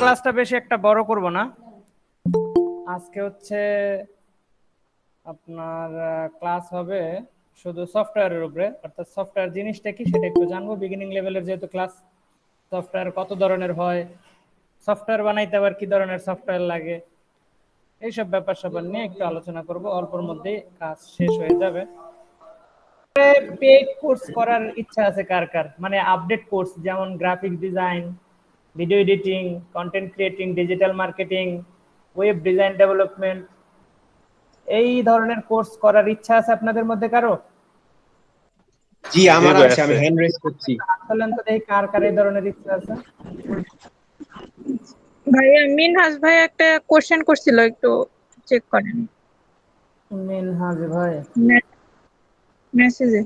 ক্লাসটা বেশি একটা বড় করব না। আজকে হচ্ছে আপনার ক্লাস হবে শুধু সফটওয়্যারের উপরে, অর্থাৎ সফটওয়্যার জিনিসটা কি সেটা একটু জানবো। বিগিনিং লেভেলের যেহেতু ক্লাস, সফটওয়্যার কত ধরনের হয়, সফটওয়্যার বানাইতে আবার কি ধরনের সফটওয়্যার লাগে, এইসব ব্যাপার স্যাপার নিয়ে একটু আলোচনা করব। অল্পর মধ্যেই কাজ শেষ হয়ে যাবে। পেইড কোর্স করার ইচ্ছা আছে কার কার? মানে আপডেট কোর্স, যেমন graphic design, video editing, content creating, digital marketing, web design development, এই ধরনের কোর্স করার ইচ্ছা আছে আপনাদের মধ্যে কারো? জি আমার আছে, আমি হ্যান্ড রেজ করছি। বলেন তো দেখি কার কার এই ধরনের ইচ্ছা আছে। ভাইয়া মিনহাজ ভাই একটা কোশ্চেন করছিল, একটু চেক করেন মিনহাজ ভাই, মেসেজে।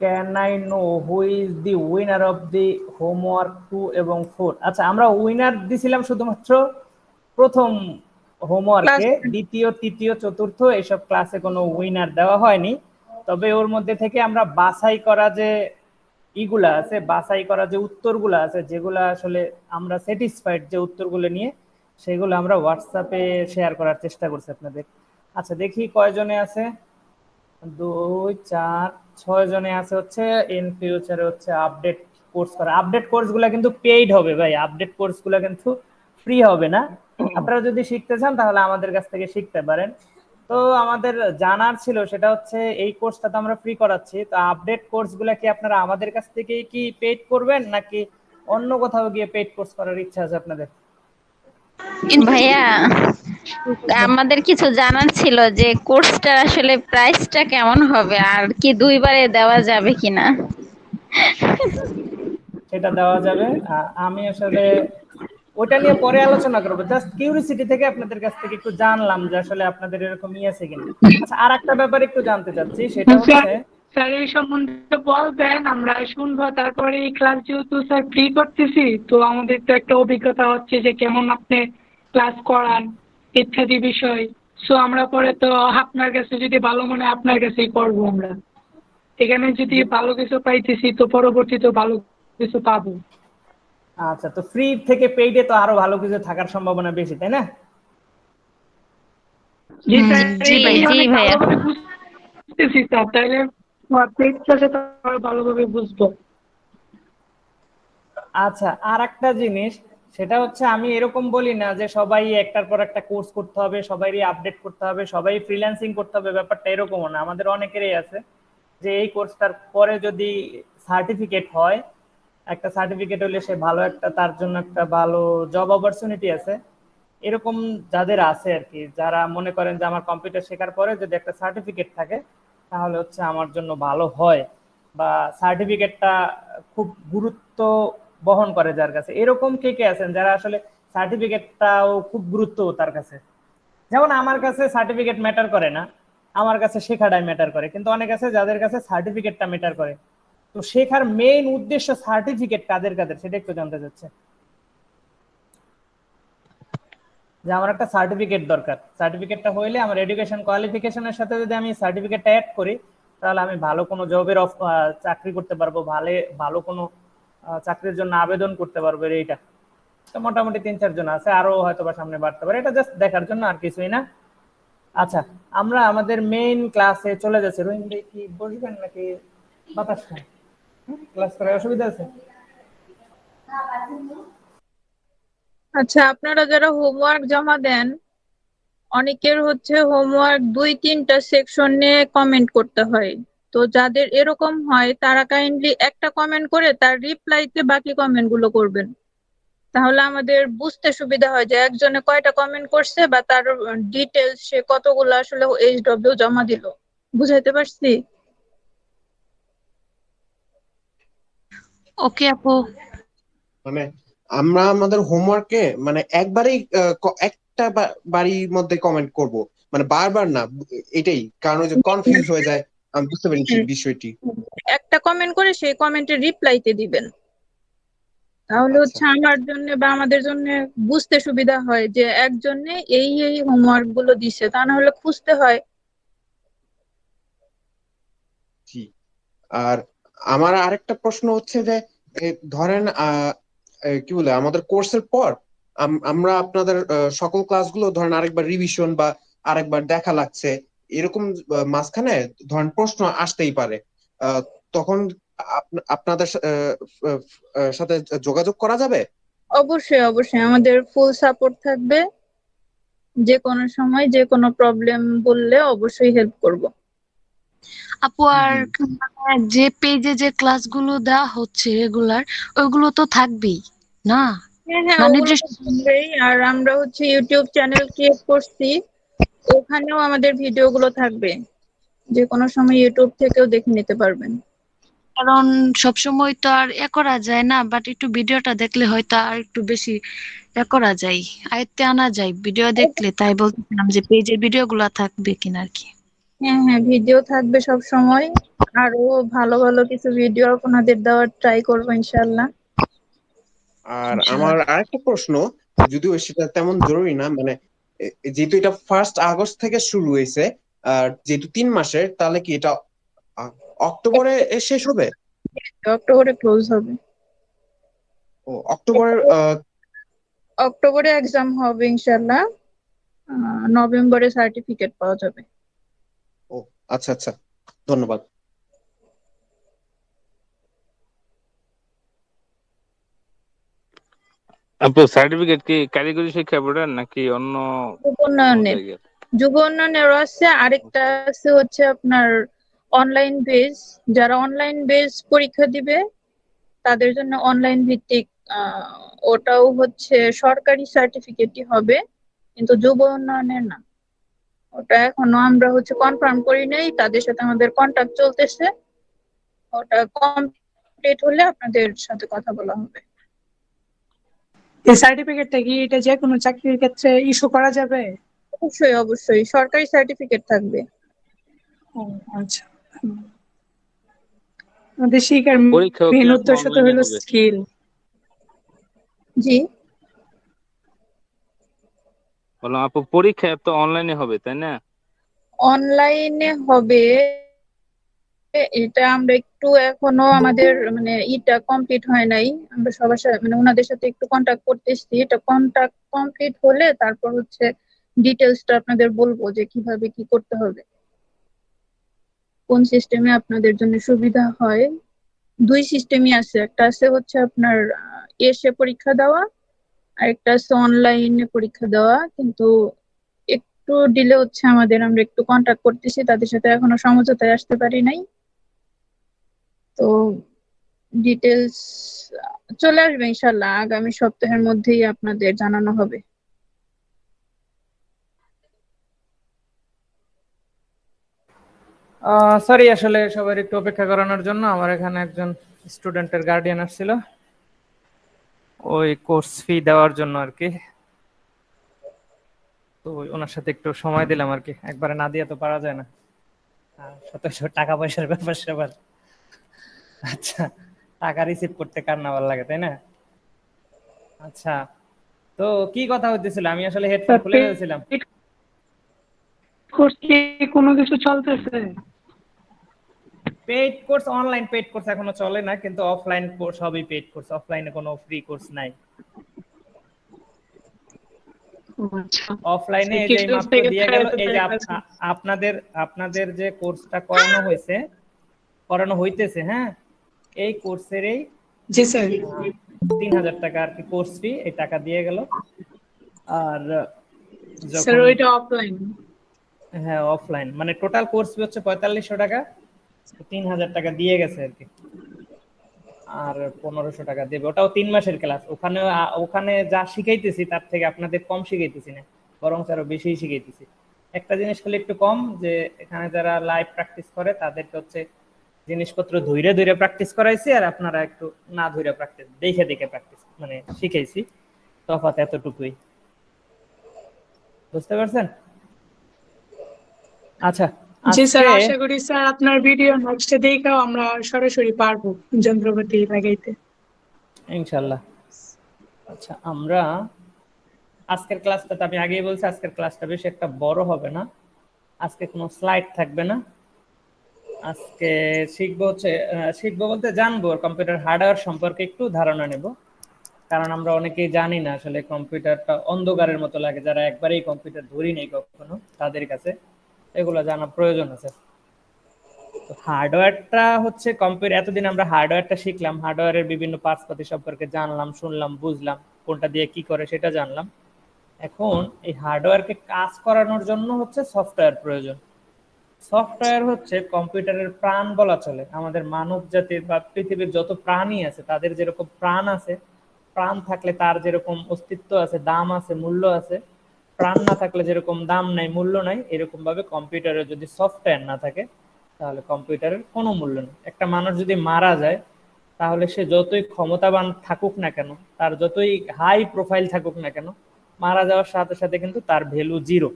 Can I know who is the winner of the homework 2 এবং 4? আচ্ছা, আমরা উইনার দিছিলাম শুধুমাত্র প্রথম ক্লাস হোমওয়ার্কে, দ্বিতীয় তৃতীয় চতুর্থ এইসব ক্লাসে কোনো উইনার দেওয়া হয়নি। তবে ওর মধ্যে থেকে আমরা বাছাই করা যে ইগুলা আছে, বাছাই করা যে উত্তরগুলো আছে, যেগুলো আসলে আমরা স্যাটিসফাইড যে উত্তরগুলো নিয়ে, সেগুলো আমরা হোয়াটসঅ্যাপে শেয়ার করার চেষ্টা করছি আপনাদের। আচ্ছা দেখি কয়জনে আছে, 2 4 6 জনে আছে হচ্ছে ইন ফিউচারে হচ্ছে আপডেট কোর্স করা। আপডেট কোর্সগুলো কিন্তু পেইড হবে ভাই, আপডেট কোর্সগুলো কিন্তু ফ্রি হবে না। আপনারা যদি শিখতে চান তাহলে আমাদের কাছ থেকে শিখতে পারেন। তো আমাদের জানার ছিল সেটা হচ্ছে এই কোর্সটা তো আমরা ফ্রি করাচ্ছি, তো আপডেট কোর্সগুলো কি আপনারা আমাদের কাছ থেকেই কি পেইড করবেন, নাকি অন্য কোথাও গিয়ে পেইড কোর্স করার ইচ্ছা আছে আপনাদের? ভাইয়া আমাদের কিছু জানার ছিল যে কোর্সটা আসলে প্রাইসটা কেমন হবে, আর কি দুইবারে দেওয়া যাবে কিনা। সেটা দেওয়া যাবে। আমি আসলে ওটা নিয়ে পরে আলোচনা করবো, জাস্ট কিউরিসিটি থেকে আপনাদের কাছ থেকে একটু জানলাম যে আসলে আপনাদের এরকম আছে কিনা। আচ্ছা, আর একটা ব্যাপার একটু জানতে চাচ্ছি, সেটা হচ্ছে স্যার এই সম্বন্ধে বলবেন, আমরা শুনবো। তারপরে এই ক্লাস যেহেতু স্যার ফ্রি করতেছি, তো আমাদের তো একটা অভিজ্ঞতা হচ্ছে যে কেমন আপনি ক্লাস করান ইত্যাদি বিষয়। সো আমরা পরে তো আপনার কাছে যদি ভালো মনে হয় আপনার কাছেই করবো আমরা। এখানে যদি ভালো কিছু পাইতেছি তো পরবর্তীতে ভালো কিছু পাবো। আচ্ছা, তো ফ্রি থেকে পেইডে তো আরো ভালো কিছু থাকার সম্ভাবনা বেশি, তাই না? জি স্যার, জি এটা জি অনেক ভাইয়া। ভালোভাবে বুঝতেছি স্যার। তাইলে পেইড ক্লাসে তো আরো ভালোভাবে বুঝবো। আচ্ছা, আর একটা জিনিস, সেটা হচ্ছে আমি এরকম বলি না যে সবাই একটার পর একটা কোর্স করতে হবে, সবাইই আপডেট করতে হবে, সবাই ফ্রিল্যান্সিং করতে হবে, ব্যাপারটা এরকমও না। আমাদের অনেকেরই আছে যে এই কোর্সটার পরে যদি সার্টিফিকেট হয়, একটা সার্টিফিকেট হলে সে ভালো একটা, তার জন্য একটা ভালো জব অপরচুনিটি আছে। এরকম যাদের আছে আর কি, যারা মনে করেন যে আমার কম্পিউটার শেখার পরে যদি একটা সার্টিফিকেট থাকে তাহলে হচ্ছে আমার জন্য ভালো হয়, বা সার্টিফিকেটটা খুব গুরুত্ব বহন করে যার কাছে। এরকম কে কে আছেন যারা আসলে সার্টিফিকেটটাও খুব গুরুত্ব তার কাছে? যেমন আমার কাছে সার্টিফিকেট ম্যাটার করে না, আমার কাছে শেখাটাই ম্যাটার করে, কিন্তু অনেক আছে যাদের কাছে সার্টিফিকেটটা ম্যাটার করে। তো শেখার মেইন উদ্দেশ্য সার্টিফিকেট কাদের কাদের সেটা একটু জানতে চাচ্ছে। যে আমার একটা সার্টিফিকেট দরকার, সার্টিফিকেটটা হইলে আমার এডুকেশন কোয়ালিফিকেশনের সাথে যদি আমি সার্টিফিকেটটা অ্যাড করি তাহলে আমি ভালো কোনো জবের চাকরি করতে পারবো, ভালো কোনো চাকরির জন্য আবেদন করতে পারবো। এইটা তো মোটামুটি 3 4 জন আছে, আরো হয়তো বা সামনে বাড়তে পারে, এটা জাস্ট দেখার জন্য, আর কিছুই না। আচ্ছা, আমরা আমাদের মেইন ক্লাসে চলে যাচ্ছি। রহিম ভাই কি বসবেন নাকি বাতাস খান? ক্লাস করার অসুবিধা আছে? আচ্ছা, আপনারা যারা হোমওয়ার্ক জমা দেন, অনেকের হচ্ছে হোমওয়ার্ক 2 3টা সেকশনে কমেন্ট করতে হয়। তো যাদের এরকম হয় তারা কাইন্ডলি একটা কমেন্ট করে তার রিপ্লাইতে বাকি কমেন্ট গুলো করবেন। তাহলে আমাদের বুঝতে সুবিধা হয় যে একজনে কয়টা কমেন্ট করছে বা তার ডিটেলস সে কতগুলো আসলে এইচডব্লিউ জমা দিল। বুঝাইতে পারছি? ওকে আপু। মানে আমরা আমাদের হোমওয়ার্কে মানে একবারেই একটা বাড়ির মধ্যে কমেন্ট করব, মানে বারবার না। এটাই কারণ ওই যে কনফিউজ হয়ে যায়। আমি বুঝতে পেরেছি বিষয়টি। একটা কমেন্ট করে সেই কমেন্টের রিপ্লাইতে দিবেন। তাহলে আচ্ছা হচ্ছে আমার জন্য বা আমাদের জন্য বুঝতে সুবিধা হয় যে একজনে এই এই হোমওয়ার্ক গুলো দিছে, তা না হলে খুঁজতে হয়। জি। আর আমার আরেকটা প্রশ্ন হচ্ছে যে ধরেন কি বলে আমাদের কোর্সের পর আমরা আপনাদের সকল ক্লাসগুলো ধরেন আরেকবার রিভিশন বা আরেকবার দেখা লাগছে এরকম মাঝখানে ধরেন প্রশ্ন আসতেই পারে। আহ, তখন আপনাদের সাথে যোগাযোগ করা যাবে? অবশ্যই অবশ্যই আমাদের ফুল সাপোর্ট থাকবে, যে কোনো সময় যে কোনো প্রবলেম বললে অবশ্যই হেল্প করব। আপু আর জি। মানে যে পেজে যে ক্লাসগুলো দেওয়া হচ্ছে রেগুলার, ওইগুলো তো থাকবেই না? হ্যাঁ হ্যাঁ, না ওগুলো তো নির্দিষ্ট থাকবেই। আর আমরা হচ্ছে ইউটিউব চ্যানেল ক্রিয়েট করছি, ওখানেও আমাদের ভিডিওগুলো থাকবে, যে কোনো সময় ইউটিউব থেকেও দেখে নিতে পারবেন। কারণ সবসময় তো আর করা যায় না, বাট একটু ভিডিওটা দেখলে হয়তো আর একটু বেশি করা যায়, আয়ত্তে আনা যায় ভিডিও দেখলে। তাই বলতেছিলাম যে পেজের ভিডিও গুলা থাকবে কিনা আর কি। হ্যাঁ হ্যাঁ, ভিডিও থাকবে সব সময়। আরো ভালো ভালো কিছু ভিডিও আপনাদের দেওয়ার ট্রাই করবো ইনশাল্লাহ। আর ইনশাআল্লাহ। আমার আরেকটা প্রশ্ন, যদিও সেটা তেমন জরুরি না, মানে যেহেতু এটা 1 আগস্ট থেকে শুরু হয়েছে, আর যেহেতু 3 মাসের, তাহলে কি এটা আ- অক্টোবরে শেষ হবে? অক্টোবরে ক্লোজ হবে। ও অক্টোবরের অক্টোবরে এক্সাম হবে ইনশাল্লাহ, নভেম্বরে সার্টিফিকেট পাওয়া যাবে। ও আচ্ছা আচ্ছা, ধন্যবাদ। আপু সার্টিফিকেট কি কারিগরি শিক্ষা বোর্ডের নাকি অন্য যুব কোনো উন্নয়নের, জায়গার? যুব উন্নয়নেরও আছে, আরেকটা আছে হচ্ছে আপনার অনলাইন বেস। যারা অনলাইন বেস পরীক্ষা দিবে তাদের জন্য অনলাইন ভিত্তিক, ওটাও হচ্ছে সরকারি সার্টিফিকেটই হবে, কিন্তু যুব উন্নয়নের না। ওটা এখনো আমরা হচ্ছে কনফার্ম করি নাই, তাদের সাথে আমাদের কন্টাক্ট চলতেছে। ওটা কমপ্লিট হলে আপনাদের সাথে কথা বলা হবে। এই সার্টিফিকেটটা কি এটা যে কোনো চাকরির ক্ষেত্রে ইস্যু করা যাবে? অবশ্যই অবশ্যই সরকারি সার্টিফিকেট থাকবে। ও আচ্ছা। হুম। আমাদের শিক্ষার পরীক্ষাও কি মেন আপু উদ্দেশ্য তো অনলাইনে হলো হবে? স্কিল। জি, বললাম আপু পরীক্ষা তো অনলাইনে হবে তাই না? অনলাইনে হবে। এটা আমরা একটু এখনো আমাদের মানে ইটা কমপ্লিট হয় নাই, আমরা সবার সাথে মানে ওনাদের সাথে একটু কন্টাক্ট করতেছি। এটা কন্টাক্ট কমপ্লিট হলে তারপর হচ্ছে ডিটেলসটা আপনাদের বলবো যে কিভাবে কি করতে হবে, কোন সিস্টেমে আপনাদের জন্য সুবিধা হয়। দুই সিস্টেমই আছে, একটা আছে হচ্ছে আপনার এসে পরীক্ষা দেওয়া, আর একটা আছে অনলাইনে পরীক্ষা দেওয়া। কিন্তু একটু ডিলে হচ্ছে আমাদের, আমরা একটু কন্টাক্ট করতেছি, তাদের সাথে এখনো সমঝোতায় আসতে পারি নাই। তো ডিটেলস চলে আসবে ইনশাল্লাহ, আগামী সপ্তাহের মধ্যেই আপনাদের জানানো হবে। সরি, আসলে সবার একটু অপেক্ষা করানোর জন্য। আমার এখানে একজন স্টুডেন্টের গার্ডিয়ান আসছিল, ওই কোর্স ফি দেওয়ার জন্য আর কি। তো ওনার সাথে একটু সময় দিলাম আর কি, একবারে না দিয়ে তো পারা যায় না। সাথে টাকা পয়সার ব্যাপার স্যাপার। আচ্ছা, টাকা রিসিভ করতে কার না ভালো লাগে, তাই না? আচ্ছা, তো কি কথা হইতেছিল? আমি আসলে হেডফোন খুলে ফেলছিলাম। কোর্স কি কোনো কিছু চলতেছে? Paid course, online paid course এখনো চলে না, কিন্তু অফলাইন কোর্স সবই পেইড কোর্স, অফলাইনে কোনো ফ্রি কোর্স নাই। ও আচ্ছা। অফলাইনে এই যে কিছু মাত্র থেকে দিয়ে গেল, এই যে আপনাদের আপনাদের যে কোর্সটা করানো হয়েছে, করানো হইতেছে, হ্যাঁ, এই কোর্সেরই জি স্যার। 3,000 টাকা আর কি কোর্স ফি, এই টাকা দিয়ে গেল। আর স্যার যখন, ওইটা অফলাইন। হ্যাঁ অফলাইন, মানে টোটাল কোর্স ফি হচ্ছে 4500 টাকা, 3,000 টাকা দিয়ে গেছে আর কি। আর 1500 টাকা দেবে, ওটাও 3 মাসের ক্লাস। ওখানে ওখানে যা শিখাইতেছি তার থেকে আপনাদের কম শিখাইতেছি না, বরং আরো বেশি শিখাইতেছি। একটা জিনিস খালি একটু কম, যে এখানে যারা লাইভ প্র্যাকটিস করে তাদেরকে হচ্ছে জিনিসপত্র ধইরে ধইরে প্র্যাকটিস করাইছি, আর আপনারা একটু না ধইরে প্র্যাকটিস, দেখে দেখে প্র্যাকটিস মানে শিখাইছি। তফাৎ এতটুকুই, বুঝতে পারছেন? আচ্ছা, জি স্যার, আজকে আশা করি স্যার আপনার ভিডিও নেক্সটে দেখেও আমরা সরাসরি পারবো যন্ত্রপাতি লাগাইতে। ইনশাল্লাহ। আচ্ছা, আমরা আজকের ক্লাসটা তো আমি আগেই বলছি, আজকের ক্লাসটা বেশি একটা বড় হবে না। আজকে কোনো স্লাইড থাকবে না। আজকে শিখবো হচ্ছে শিখবো বলতে জানবো কম্পিউটার হার্ডওয়্যার সম্পর্কে একটু ধারণা নেব। কারণ আমরা অনেকেই জানি না আসলে কম্পিউটারটা অন্ধকারের মতো লাগে, যারা একবারেই কম্পিউটার ধরি নেই কখনো তাদের কাছে এগুলো জানা প্রয়োজন আছে। তো হার্ডওয়্যারটা হচ্ছে কম্পিউটার, এতদিন আমরা হার্ডওয়্যারটা শিখলাম, হার্ডওয়্যারের বিভিন্ন পার্টসপাতি সম্পর্কে জানলাম, শুনলাম, বুঝলাম, কোনটা দিয়ে কি করে সেটা জানলাম। এখন এই হার্ডওয়্যারকে কাজ করানোর জন্য হচ্ছে সফটওয়্যার প্রয়োজন। সফটওয়্যার হচ্ছে কম্পিউটারের প্রাণ বলা চলে। আমাদের মানব জাতির বা পৃথিবীর যত প্রাণী আছে তাদের যেরকম প্রাণ আছে, প্রাণ থাকলে তার যেরকম অস্তিত্ব আছে, দাম আছে, মূল্য আছে, প্রাণ না থাকলে যেরকম দাম নাই, মূল্য নাই, এরকম ভাবে কম্পিউটারের যদি সফটওয়্যার না থাকে তাহলে কম্পিউটারের কোনো মূল্য নেই। একটা মানুষ যদি মারা যায় তাহলে সে যতই ক্ষমতাবান থাকুক না কেন, তার যতই হাই প্রোফাইল থাকুক না কেন, মারা যাওয়ার সাথে সাথে কিন্তু তার ভ্যালু জিরো।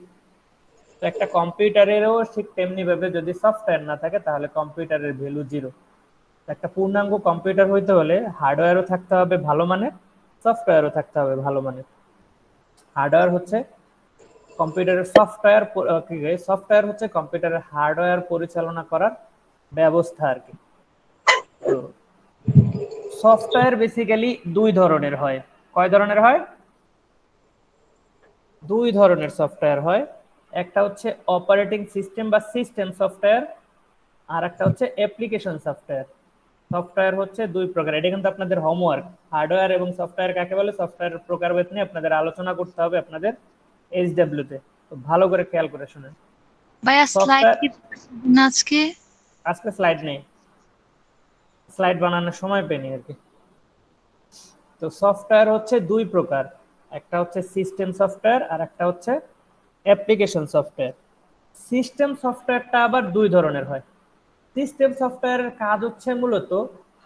তো একটা কম্পিউটারেরও ঠিক তেমনি ভাবে যদি সফটওয়্যার না থাকে তাহলে কম্পিউটারের ভ্যালু জিরো। একটা পূর্ণাঙ্গ কম্পিউটার হইতে হলে হার্ডওয়্যারও থাকতে হবে ভালো মানের, সফটওয়্যারও থাকতে হবে ভালো মানের। হার্ডওয়্যার হচ্ছে কম্পিউটারের সফটওয়্যার, সফটওয়্যার হচ্ছে কম্পিউটারের হার্ডওয়্যার পরিচালনা করার ব্যবস্থা আর কি। তো সফটওয়্যার বেসিক্যালি দুই ধরনের হয়। কয় ধরনের হয়? দুই ধরনের সফটওয়্যার হয়। একটা হচ্ছে অপারেটিং সিস্টেম বা সিস্টেম সফটওয়্যার, আর একটা হচ্ছে অ্যাপ্লিকেশন সফটওয়্যার। সফটওয়্যার হচ্ছে দুই প্রকার, এটা কিন্তু আপনাদের হোমওয়ার্ক। হার্ডওয়্যার এবং সফটওয়্যার কাকে বলে, সফটওয়্যারের প্রকারভেদ নিয়ে আপনাদের আলোচনা করতে হবে আপনাদের এইচডব্লিউ তে। তো ভালো করে খেয়াল করে শুনেন। ভাইয়া স্লাইড সফটওয়্যার, কি না আজকে? আজকে স্লাইড নেই, স্লাইড বানানোর সময় পেনি আর কি। তো সফটওয়্যার হচ্ছে দুই প্রকার, একটা হচ্ছে সিস্টেম সফটওয়্যার আর একটা হচ্ছে অ্যাপ্লিকেশন সফটওয়্যার। সিস্টেম সফটওয়্যারটা আবার দুই ধরনের হয়। সিস্টেম সফটওয়্যারের কাজ হচ্ছে মূলত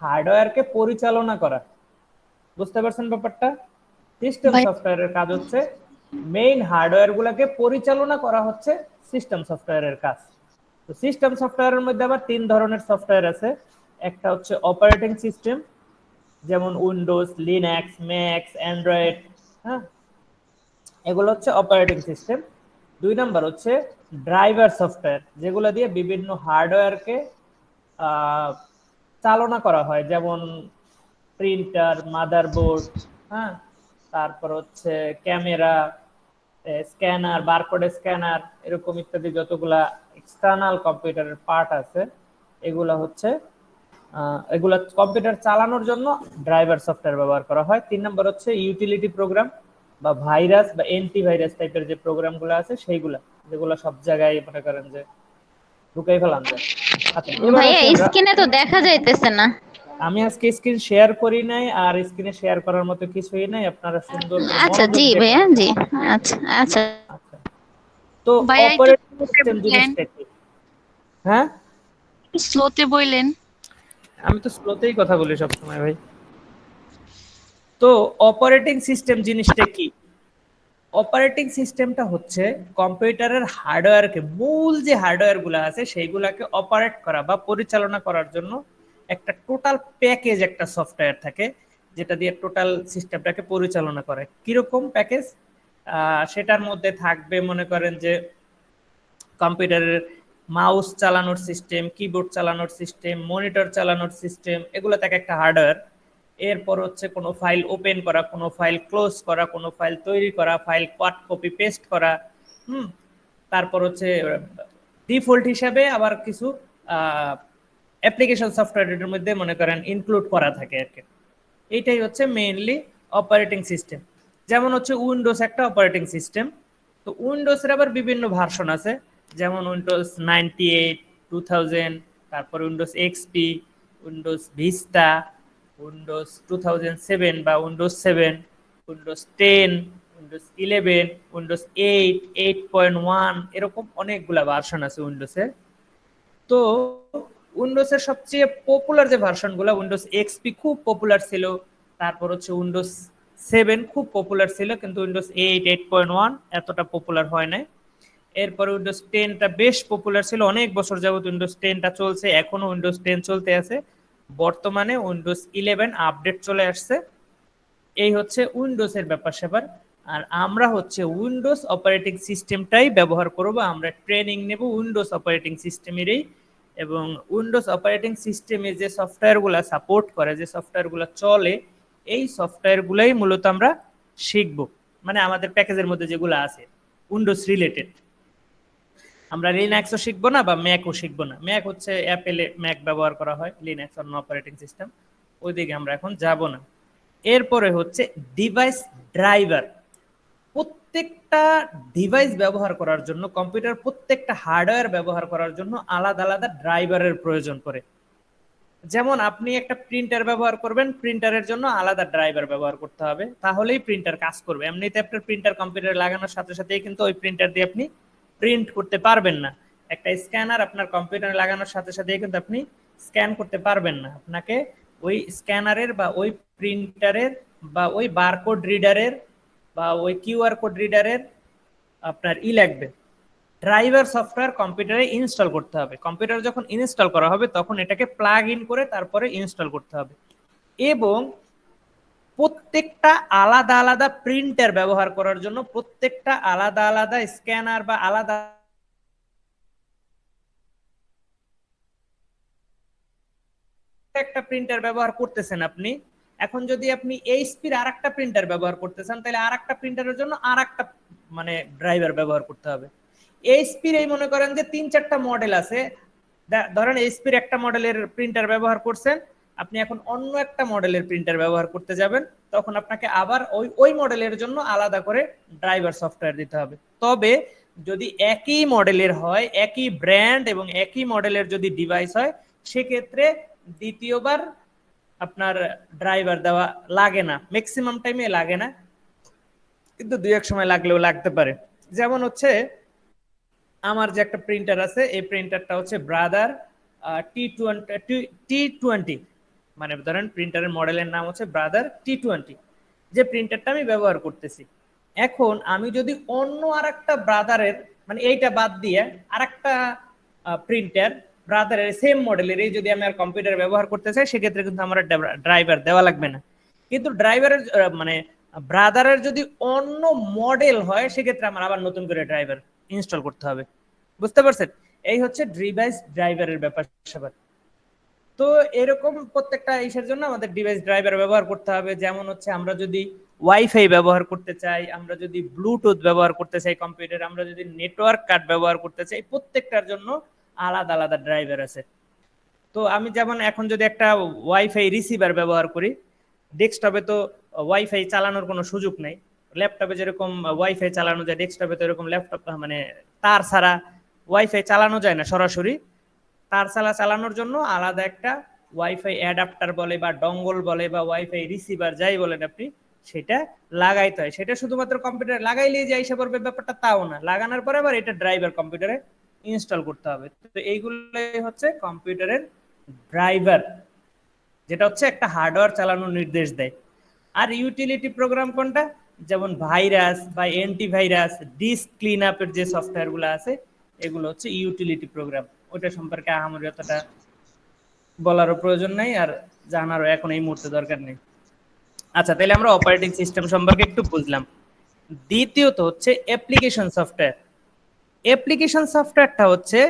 হার্ডওয়্যারকে পরিচালনা করা। বুঝতে পারছেন ব্যাপারটা? সিস্টেম ভাই সফটওয়্যারের কাজ হচ্ছে মেইন হার্ডওয়্যার গুলাকে পরিচালনা করা হচ্ছে সিস্টেম সফটওয়্যারের কাজ। তো সিস্টেম সফটওয়্যারের মধ্যে আবার তিন ধরনের সফটওয়্যার আছে। একটা হচ্ছে অপারেটিং সিস্টেম, যেমন উইন্ডোজ, লিনাক্স, ম্যাক্স, অ্যান্ড্রয়েড, হ্যাঁ, এগুলো হচ্ছে অপারেটিং সিস্টেম। দুই নাম্বার হচ্ছে ড্রাইভার সফটওয়্যার, যেগুলো দিয়ে বিভিন্ন হার্ডওয়্যারকে চালনা করা হয়, যেমন প্রিন্টার, মাদারবোর্ড, হ্যাঁ, তারপর হচ্ছে ক্যামেরা, স্ক্যানার, বারকোড স্ক্যানার, এরকম ইত্যাদি যতগুলা এক্সটার্নাল কম্পিউটারের পার্ট আছে এগুলা হচ্ছে এগুলা কম্পিউটার চালানোর জন্য ড্রাইভার সফটওয়্যার ব্যবহার করা হয়। তিন নম্বর হচ্ছে ইউটিলিটি প্রোগ্রাম বা ভাইরাস বা অ্যান্টিভাইরাস টাইপের যে প্রোগ্রামগুলো আছে সেইগুলা, যেগুলো সব জায়গায় মনে করেন যে ঢুকাই ফেলান যায়। আচ্ছা, এবার ভাইয়া আসি আমরা, স্ক্রিনে তো দেখা যাইতেছে না। আমি আজকে স্ক্রিন শেয়ার করি নাই, আর স্ক্রিনে শেয়ার করার মতো কিছুই নাই, আপনারা সুন্দর করে আচ্ছা মনোযোগ জি দিয়ে ভাইয়া, পড়েন। জি। আচ্ছা আচ্ছা। আচ্ছা, তো ভাইয়া একটু অপারেটিং স্লোতে সিস্টেম বললেন, জিনিসটা কি? হ্যাঁ, একটু স্লোতে বললেন। আমি তো স্লোতেই কথা বলি সবসময় ভাই। তো অপারেটিং সিস্টেম জিনিসটা কি? অপারেটিং সিস্টেমটা হচ্ছে কম্পিউটারের হার্ডওয়্যারকে, মূল যে হার্ডওয়্যার গুলো আছে সেইগুলাকে অপারেট করা বা পরিচালনা করার জন্য একটা টোটাল প্যাকেজ, একটা সফটওয়্যার থাকে যেটা দিয়ে টোটাল সিস্টেমটাকে পরিচালনা করে। কিরকম প্যাকেজ? সেটার মধ্যে থাকবে মনে করেন যে কম্পিউটারের মাউস চালানোর সিস্টেম, কিবোর্ড চালানোর সিস্টেম, মনিটর চালানোর সিস্টেম, এগুলো থাকে একটা হার্ডওয়্যার। এরপর হচ্ছে কোনো ফাইল ওপেন করা, কোনো ফাইল ক্লোজ করা, কোনো ফাইল তৈরি করা, ফাইল কাট কপি পেস্ট করা, তারপর হচ্ছে ডিফল্ট হিসাবে আবার কিছু অ্যাপ্লিকেশন সফটওয়্যারের মধ্যে মনে করেন ইনক্লুড করা থাকে আর কি। এইটাই হচ্ছে মেইনলি অপারেটিং সিস্টেম। যেমন হচ্ছে উইন্ডোজ একটা অপারেটিং সিস্টেম। তো উইন্ডোজের আবার বিভিন্ন ভার্সন আছে, যেমন উইন্ডোজ 98, 2000, তারপর Windows XP, Windows vista, Windows 2007 বা উইন্ডোজ 7, উইন্ডোজ 10, উইন্ডোজ 11, উইন্ডোজ 8, 8.1, এরকম অনেকগুলা ভার্সন আছে উইন্ডোজে। তো উইন্ডোজের সবচেয়ে পপুলার যে ভার্সনগুলো, উইন্ডোজ এক্সপি খুব পপুলার ছিল, তারপর হচ্ছে উইন্ডোজ 7 খুব পপুলার ছিল, কিন্তু উইন্ডোজ 8, 8.1 এতটা পপুলার হয় নাই। এরপর উইন্ডোজ 10টা বেশ পপুলার ছিল, অনেক বছর যাবত উইন্ডোজ 10টা চলছে, এখনো উইন্ডোজ 10 চলতে আছে। বর্তমানে উইন্ডোজ 11 আপডেট চলে আসছে। এই হচ্ছে উইন্ডোজের ব্যাপার স্যাপার। আর আমরা হচ্ছে উইন্ডোজ অপারেটিং সিস্টেমটাই ব্যবহার করব, আমরা ট্রেনিং নেব উইন্ডোজ অপারেটিং সিস্টেমেরই। এবং উইন্ডোজ অপারেটিং সিস্টেমে যে সফটওয়্যারগুলো সাপোর্ট করে, যে সফটওয়্যারগুলো চলে, এই সফটওয়্যার গুলাই মূলত আমরা শিখবো, মানে আমাদের প্যাকেজের মধ্যে যেগুলো আছে উইন্ডোজ রিলেটেড। আমরা লিনাক্সও শিখবো না বা ম্যাকও শিখবো না। ম্যাক হচ্ছে অ্যাপেলে ম্যাক ব্যবহার করা হয়, লিনাক্স অন্য অপারেটিং সিস্টেম, ওইদিকে আমরা এখন যাব না। এরপরে হচ্ছে ডিভাইস ড্রাইভার। প্রত্যেকটা ডিভাইস ব্যবহার করার জন্য, কম্পিউটার প্রত্যেকটা হার্ডওয়্যার ব্যবহার করার জন্য আলাদা আলাদা ড্রাইভারের প্রয়োজন পড়ে। যেমন আপনি একটা প্রিন্টার ব্যবহার করবেন, প্রিন্টারের জন্য আলাদা ড্রাইভার ব্যবহার করতে হবে, তাহলেই প্রিন্টার কাজ করবে। এমনিতে আপনার প্রিন্টার কম্পিউটারে লাগানোর সাথে সাথেই কিন্তু ওই প্রিন্টার দিয়ে আপনি প্রিন্ট করতে পারবেন না। একটা স্ক্যানার আপনার কম্পিউটারে লাগানোর সাথে সাথেই কিন্তু আপনি স্ক্যান করতে পারবেন না। আপনাকে ওই স্ক্যানারের বা ওই প্রিন্টারের বা ওই বারকোড রিডারের বা ওই কিউআর কোড রিডারের আপনার লাগবে, ড্রাইভার সফটওয়্যার কম্পিউটারে ইনস্টল করতে হবে। কম্পিউটার যখন ইনস্টল করা হবে তখন এটাকে প্লাগ ইন করে তারপরে ইনস্টল করতে হবে। এবং প্রত্যেকটা আলাদা আলাদা প্রিন্টার ব্যবহার করার জন্য প্রত্যেকটা আলাদা আলাদা স্ক্যানার বা আলাদা একটা প্রিন্টার ব্যবহার করতেছেন আপনি, এখন যদি আপনি এইচপির আরেকটা প্রিন্টার ব্যবহার করতে চান তাহলে আরেকটা প্রিন্টারের জন্য আরেকটা মানে ড্রাইভার ব্যবহার করতে হবে। এইচপির এই মনে করেন যে 3-4টা মডেল আছে, ধরেন এইচপির একটা মডেলের প্রিন্টার ব্যবহার করছেন, আপনি এখন অন্য একটা মডেলের প্রিন্টার ব্যবহার করতে যাবেন, তখন আপনাকে আবার ওই মডেলের জন্য আলাদা করে ড্রাইভার সফটওয়্যার দিতে হবে। তবে যদি একই মডেলের হয়, একই ব্র্যান্ড এবং একই মডেলের যদি ডিভাইস হয়, সেক্ষেত্রে দ্বিতীয়বার আপনার ড্রাইভার দেওয়া লাগে না, ম্যাক্সিমাম টাইমে লাগে না, কিন্তু দুই এক সময় লাগলেও লাগতে পারে। যেমন হচ্ছে আমার যে একটা প্রিন্টার আছে, এই প্রিন্টারটা হচ্ছে ব্রাদার T20, মানে ধরেন প্রিন্টারের মডেলের নাম হচ্ছে ব্রাদার T20, যে প্রিন্টারটা আমি ব্যবহার করতেছি। এখন আমি যদি অন্য আরেকটা ব্রাদারের, মানে এইটা বাদ দিয়ে আরেকটা প্রিন্টার ব্রাদারের সেম মডেলের এই যদি আমি আর কম্পিউটার ব্যবহার করতে চাই, সেক্ষেত্রে কিন্তু আমার ড্রাইভার দেওয়া লাগবে না। কিন্তু ড্রাইভারের মানে ব্রাদারের যদি অন্য মডেল হয়, সেক্ষেত্রে আমার আবার নতুন করে ড্রাইভার ইনস্টল করতে হবে। বুঝতে পারছেন? এই হচ্ছে ডিভাইস ড্রাইভারের ব্যাপার স্যাপার। তো এরকম প্রত্যেকটা ইসের জন্য আমাদের ডিভাইস ড্রাইভার ব্যবহার করতে হবে। যেমন হচ্ছে আমরা যদি ওয়াইফাই ব্যবহার করতে চাই, আমরা যদি ব্লুটুথ ব্যবহার করতে চাই কম্পিউটারে, আমরা যদি নেটওয়ার্ক কার্ড ব্যবহার করতে চাই, প্রত্যেকটার জন্য আলাদা আলাদা ড্রাইভার আছে। তো আমি যেমন এখন যদি একটা ওয়াইফাই রিসিভার ব্যবহার করি, ডেস্কটপে তো ওয়াইফাই চালানোর কোনো সুযোগ নেই। ল্যাপটপে যেরকম ওয়াইফাই চালানো যায়, ডেস্কটপে তো এরকম ল্যাপটপ মানে তার ছাড়া ওয়াইফাই চালানো যায় না সরাসরি। তার ছাড়া চালানোর জন্য আলাদা একটা ওয়াইফাই অ্যাডাপ্টার বলে বা ডঙ্গল বলে বা ওয়াইফাই রিসিভার যাই বলেন আপনি, সেটা লাগাইতে হয়। সেটা শুধুমাত্র কম্পিউটারে লাগাইলেই যে এসে পড়বে ব্যাপারটা তাও না, লাগানোর পরে আবার এটা ড্রাইভার কম্পিউটারে ইনস্টল করতে হবে। তো এইগুলোই হচ্ছে কম্পিউটারের ড্রাইভার, যেটা হচ্ছে একটা হার্ডওয়্যার চালানোর নির্দেশ দেয়। আর ইউটিলিটি প্রোগ্রাম কোনটা? যেমন ভাইরাস বা অ্যান্টিভাইরাস, ডিস্ক ক্লিন আপের যে সফটওয়্যারগুলো আছে, এগুলো হচ্ছে ইউটিলিটি প্রোগ্রাম। ওটা সম্পর্কে আহামরি অতটা বলারও প্রয়োজন নাই, আর জানারও এখন এই মুহূর্তে দরকার নেই। আচ্ছা, তাহলে আমরা অপারেটিং সিস্টেম সম্পর্কে একটু বুঝলাম। দ্বিতীয়ত হচ্ছে অ্যাপ্লিকেশন সফটওয়্যার। অ্যাপ্লিকেশন সফটওয়্যারটা হচ্ছে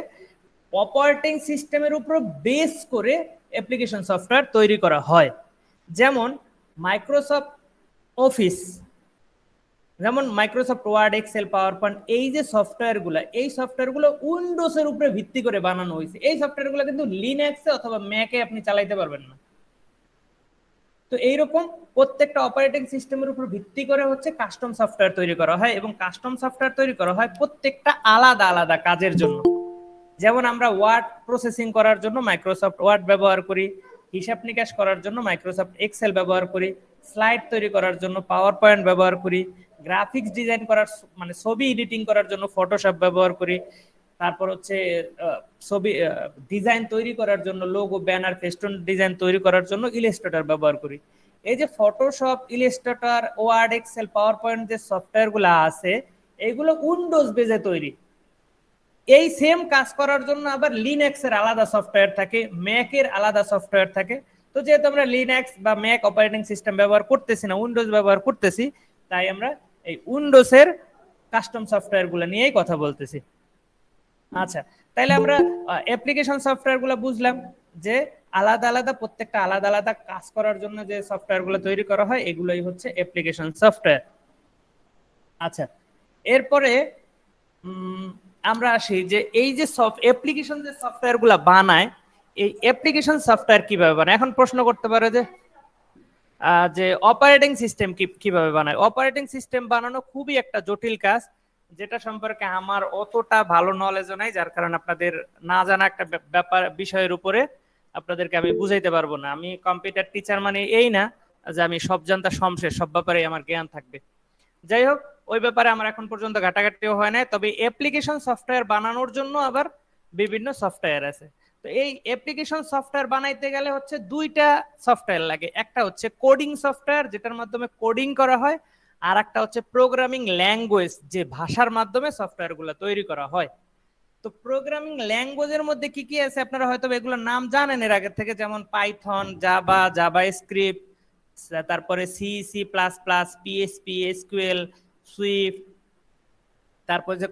অপারেটিং সিস্টেমের উপর বেস করে অ্যাপ্লিকেশন সফটওয়্যার তৈরি করা হয়। যেমন মাইক্রোসফট অফিস, যেমন Microsoft Word, Excel, PowerPoint, এই যে সফটওয়্যারগুলো, এই সফটওয়্যারগুলো উইন্ডোজের উপরে ভিত্তি করে বানানো হয়েছে। এই সফটওয়্যারগুলো কিন্তু লিনাক্সে অথবা ম্যাকে আপনি চালাইতে পারবেন না। তো এইরকম প্রত্যেকটা অপারেটিং সিস্টেমের উপর ভিত্তি করে হচ্ছে কাস্টম সফটওয়্যার তৈরি করা হয়, এবং কাস্টম সফটওয়্যার তৈরি করা হয় প্রত্যেকটা আলাদা আলাদা কাজের জন্য। যেমন আমরা ওয়ার্ড প্রসেসিং করার জন্য মাইক্রোসফট ওয়ার্ড ব্যবহার করি, হিসাব নিকাশ করার জন্য মাইক্রোসফট এক্সেল ব্যবহার করি, স্লাইড তৈরি করার জন্য পাওয়ার পয়েন্ট ব্যবহার করি, গ্রাফিক্স ডিজাইন করার মানে ছবি এডিটিং করার জন্য ফটোশপ ব্যবহার করি, তারপর হচ্ছে ছবি ডিজাইন তৈরি করার জন্য লোগো, ব্যানার, ফেস্টুন ডিজাইন তৈরি করার জন্য ইলাস্ট্রেটর ব্যবহার করি। এই যে Photoshop, Illustrator, Word, Excel, PowerPoint যে সফটওয়্যারগুলো আছে, এগুলো উইন্ডোজ বেজে তৈরি। এই সেম কাজ করার জন্য আবার লিনাক্সের আলাদা সফটওয়্যার থাকে, ম্যাকের আলাদা সফটওয়্যার থাকে। তো যেহেতু আমরা লিনাক্স বা ম্যাক অপারেটিং সিস্টেম ব্যবহার করতেছি না, উইন্ডোজ ব্যবহার করতেছি, তাই আমরা এই উইন্ডোজের কাস্টম সফটওয়্যারগুলো নিয়েই কথা বলতেছি। আচ্ছা, তাহলে আমরা অ্যাপ্লিকেশন সফটওয়্যারগুলো বুঝলাম যে আলাদা আলাদা প্রত্যেকটা আলাদা আলাদা কাজ করার জন্য যে সফটওয়্যারগুলো তৈরি করা হয় এগুলোই হচ্ছে অ্যাপ্লিকেশন সফটওয়্যার। আচ্ছা, এরপরে আমরা আসি যে এই যে অ্যাপ্লিকেশন যে সফটওয়্যারগুলো বানায়, এই অ্যাপ্লিকেশন সফটওয়্যার কিভাবে বানায়? এখন প্রশ্ন করতে পারে যে অপারেটিং সিস্টেম কিভাবে বানায়। অপারেটিং সিস্টেম বানানো খুবই একটা জটিল কাজ, যেটা সম্পর্কে আমার অতটা ভালো নলেজও নাই, যার কারণে আপনাদের না জানা একটা ব্যাপার বিষয়ের উপরে আপনাদেরকে আমি বুঝাইতে পারবো না। আমি কম্পিউটার টিচার মানে এই না যে আমি সব জানতা সমশেষ, সব ব্যাপারে আমার জ্ঞান থাকবে। যাই হোক, ওই ব্যাপারে আমার এখন পর্যন্ত ঘাটাঘাটিও হয় না। তবে অ্যাপ্লিকেশন সফটওয়্যার বানানোর জন্য আবার বিভিন্ন সফটওয়্যার আছে। তো এই অ্যাপ্লিকেশন সফটওয়্যার বানাইতে গেলে হচ্ছে দুইটা সফটওয়্যার লাগে। একটা হচ্ছে কোডিং সফটওয়্যার, যেটার মাধ্যমে কোডিং করা হয়, আর একটা হচ্ছে প্রোগ্রামিং ল্যাঙ্গুয়েজ, যে ভাষার মাধ্যমে সফটওয়্যারগুলো তৈরি করা হয়। তো প্রোগ্রামিং ল্যাঙ্গুয়েজের মধ্যে কি কি আছে আপনারা হয়তো এগুলোর নাম জানেন এর আগে থেকে, যেমন পাইথন, জাভা, জাভা স্ক্রিপ্ট, তারপরে C, C plus plus, PHP, SQL, Swift, তারপরে যে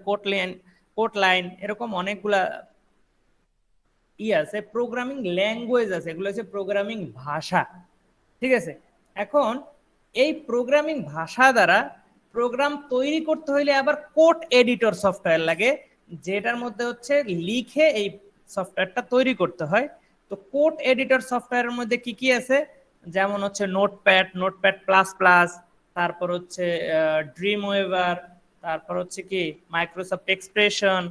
কোটলাইন, এরকম অনেকগুলা আছে প্রোগ্রামিং ল্যাঙ্গুয়েজ আছে। এগুলো হচ্ছে প্রোগ্রামিং ভাষা, ঠিক আছে। এখন এই প্রোগ্রামিং ভাষা দ্বারা প্রোগ্রাম তৈরি করতে হইলে আবার কোড এডিটর সফটওয়্যার লাগে, যেটার মধ্যে হচ্ছে লিখে এই সফটওয়্যারটা তৈরি করতে হয়। তো কোড এডিটর সফটওয়্যারের মধ্যে কি কি আছে, যেমন হচ্ছে নোটপ্যাড, নোটপ্যাড প্লাস প্লাস, তারপর হচ্ছে ড্রিম ওয়েভার, তারপর হচ্ছে কি মাইক্রোসফট এক্সপ্রেশন,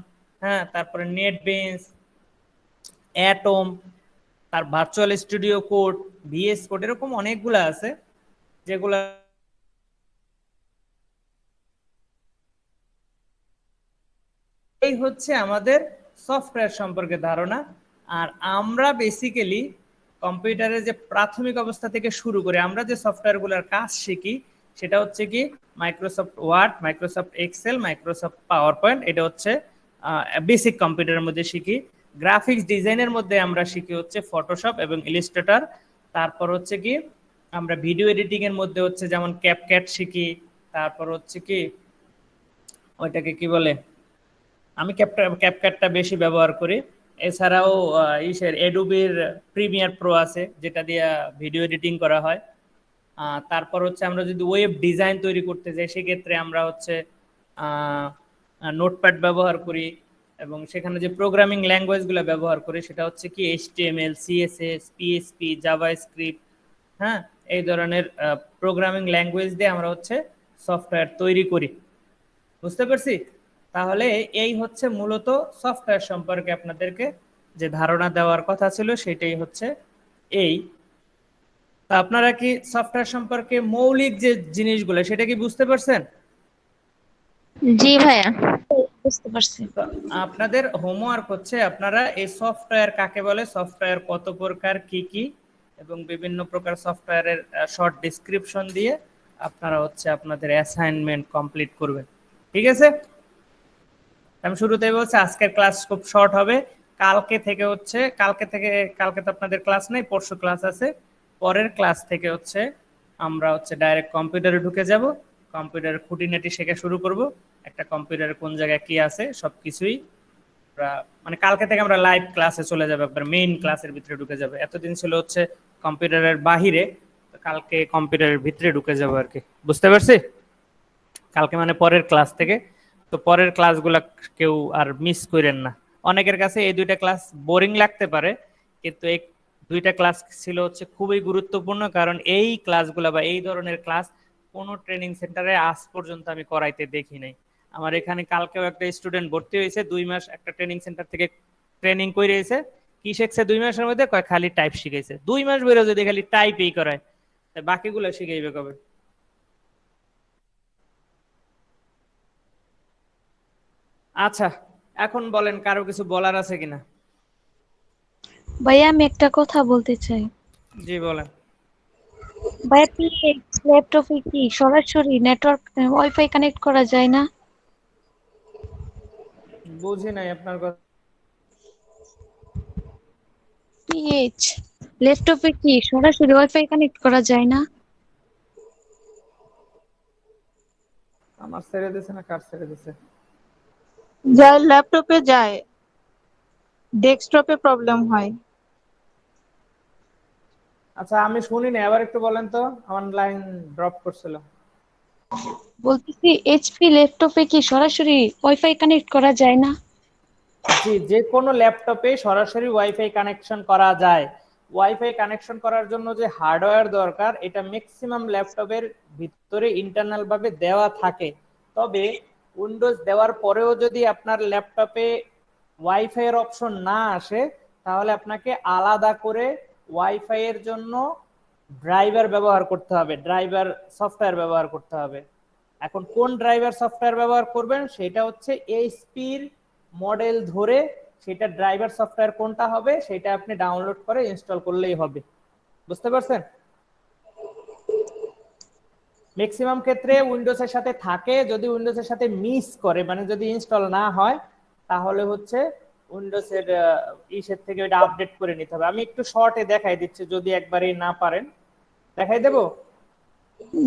হ্যাঁ, তারপরে নেটবিনস, অ্যাটম, তার Visual Studio Code, VS Code, এরকম অনেকগুলো আছে যেগুলো এই হচ্ছে আমাদের সফটওয়্যার সম্পর্কে ধারণা। আর আমরা বেসিক্যালি কম্পিউটারের যে প্রাথমিক অবস্থা থেকে শুরু করে আমরা যে সফটওয়্যারগুলোর কাজ শিখি সেটা হচ্ছে কি Microsoft Word, Microsoft Excel, Microsoft PowerPoint, এটা হচ্ছে বেসিক কম্পিউটারের মধ্যে শিখি। গ্রাফিক্স ডিজাইনের মধ্যে আমরা শিখি হচ্ছে ফটোশপ এবং ইলাস্ট্রেটর। তারপর হচ্ছে কি আমরা ভিডিও এডিটিং এর মধ্যে হচ্ছে যেমন ক্যাপকাট শিখি, তারপর হচ্ছে কি ওইটাকে কি বলে, আমি ক্যাপকাটটা বেশি ব্যবহার করি। এছাড়াও অ্যাডোবির প্রিমিয়ার প্রো আছে, যেটা দিয়ে ভিডিও এডিটিং করা হয়। তারপর হচ্ছে আমরা যদি ওয়েব ডিজাইন তৈরি করতে যাই সেক্ষেত্রে আমরা হচ্ছে নোটপ্যাড ব্যবহার করি, এবং সেখানে যে প্রোগ্রামিং ল্যাঙ্গুয়েজগুলো ব্যবহার করি সেটা হচ্ছে কি এইচটিএমএল, সিএসএস, পিএসপি, জাভাস্ক্রিপ্ট, হ্যাঁ, এই ধরনের প্রোগ্রামিং ল্যাঙ্গুয়েজ দিয়ে আমরা হচ্ছে সফটওয়্যার তৈরি করি। বুঝতে পারছি? তাহলে এই হচ্ছে মূলত সফটওয়্যার সম্পর্কে আপনাদেরকে যে ধারণা দেওয়ার কথা ছিল সেটাই হচ্ছে এই। তা আপনারা কি সফটওয়্যার সম্পর্কে মৌলিক যে জিনিসগুলো সেটা কি বুঝতে পারছেন? জি ভাইয়া। বুঝতে পারছি। তো আপনাদের হোমওয়ার্ক হচ্ছে আপনারা এই সফটওয়্যার কাকে বলে, সফটওয়্যার কত প্রকার, কি কি, এবং বিভিন্ন প্রকার সফটওয়্যারের শর্ট ডেসক্রিপশন দিয়ে আপনারা হচ্ছে আপনাদের অ্যাসাইনমেন্ট কমপ্লিট করবেন। ঠিক আছে? আমি শুরুতেই বলছি আজকের ক্লাস খুব শর্ট হবে। কালকে তো আপনাদের ক্লাস নেই, পরশু ক্লাস আছে। পরের ক্লাস থেকে হচ্ছে আমরা হচ্ছে ডাইরেক্ট কম্পিউটারে ঢুকে যাব, কম্পিউটারের খুঁটিনাটি শেখা শুরু করব। একটা কম্পিউটারে কোন জায়গায় কি আছে সবকিছুই আমরা মানে কালকে থেকে আমরা লাইভ ক্লাসে চলে যাব, একবার মেইন ক্লাসের ভিতরে ঢুকে যাব। এতদিন ছিল হচ্ছে কম্পিউটারের বাহিরে, তো কালকে কম্পিউটারের ভিতরে ঢুকে যাব আর কি। বুঝতে পারছি? কালকে মানে পরের ক্লাস থেকে। তো পরের ক্লাসগুলো কেউ আর মিস করেন না। অনেকের কাছে এই দুইটা ক্লাস বোরিং লাগতে পারে, কিন্তু এই দুইটা ক্লাস ছিল হচ্ছে খুবই গুরুত্বপূর্ণ, কারণ এই ক্লাসগুলো বা এই ধরনের ক্লাস কোনো ট্রেনিং সেন্টারে আজ পর্যন্ত আমি করাইতে দেখি নাই। আমার এখানে কালকেও একটা স্টুডেন্ট ভর্তি হয়েছে, 2 মাস একটা ট্রেনিং সেন্টার থেকে ট্রেনিং করে এসে কি শিখছে 2 মাসের মধ্যে, কয় খালি টাইপ শিখাইছে। 2 মাস বেরো যদি খালি টাইপই করায়, বাকিগুলো শিখাইবে কবে? আচ্ছা, এখন বলেন কারো কিছু বলার আছে কিনা? ভাইয়া আমি একটা কথা বলতে চাই। জি বলেন। ভাইয়া ল্যাপটপে কি সরাসরি নেটওয়ার্ক ওয়াইফাই কানেক্ট করা যায় না? বুঝি নাই আপনার কথা। পিএইচ ল্যাপটপে কি সরাসরি ওয়াইফাই কানেক্ট করা যায় না? আমার ছেড়ে দিছে না কার ছেড়ে দিছে? যার ল্যাপটপে যায়, ডেস্কটপে প্রবলেম হয়। আচ্ছা আমি শুনি না, আবার একটু বলেন তো, আমার লাইন ড্রপ করছিল। বলতেছি এইচপি ল্যাপটপে কি সরাসরি ওয়াইফাই কানেক্ট করা যায় না? জি, যে কোনো ল্যাপটপে সরাসরি ওয়াইফাই কানেকশন করা যায়। ওয়াইফাই কানেকশন করার জন্য যে হার্ডওয়্যার দরকার, এটা ম্যাক্সিমাম ল্যাপটপের ভিতরে ইন্টারনাল ভাবে দেওয়া থাকে। তবে উইন্ডোজ দেওয়ার পরেও যদি আপনার ল্যাপটপে ওয়াইফাই এর অপশন না আসে, তাহলে আপনাকে আলাদা করে ওয়াইফাই এর জন্য ড্রাইভার ব্যবহার করতে হবে, ড্রাইভার সফটওয়্যার ব্যবহার করতে হবে। এখন কোন ড্রাইভার সফটওয়্যার ব্যবহার করবেন সেটা হচ্ছে এইচপির মডেল ধরে, সেটা ড্রাইভার সফটওয়্যার কোনটা হবে সেটা আপনি ডাউনলোড করে ইনস্টল করলেই হবে। বুঝতে পারছেন? ম্যাক্সিমাম ক্ষেত্রে উইন্ডোজের সাথে থাকে, যদি উইন্ডোজের সাথে মিস করে মানে যদি ইনস্টল না হয়, তাহলে হচ্ছে উইন্ডোজের ইসের থেকে ওটা আপডেট করে নিতে হবে। আমি একটু শর্টে দেখাই দিচ্ছি, যদি একবারই না পারেন। দেখাই দেবো?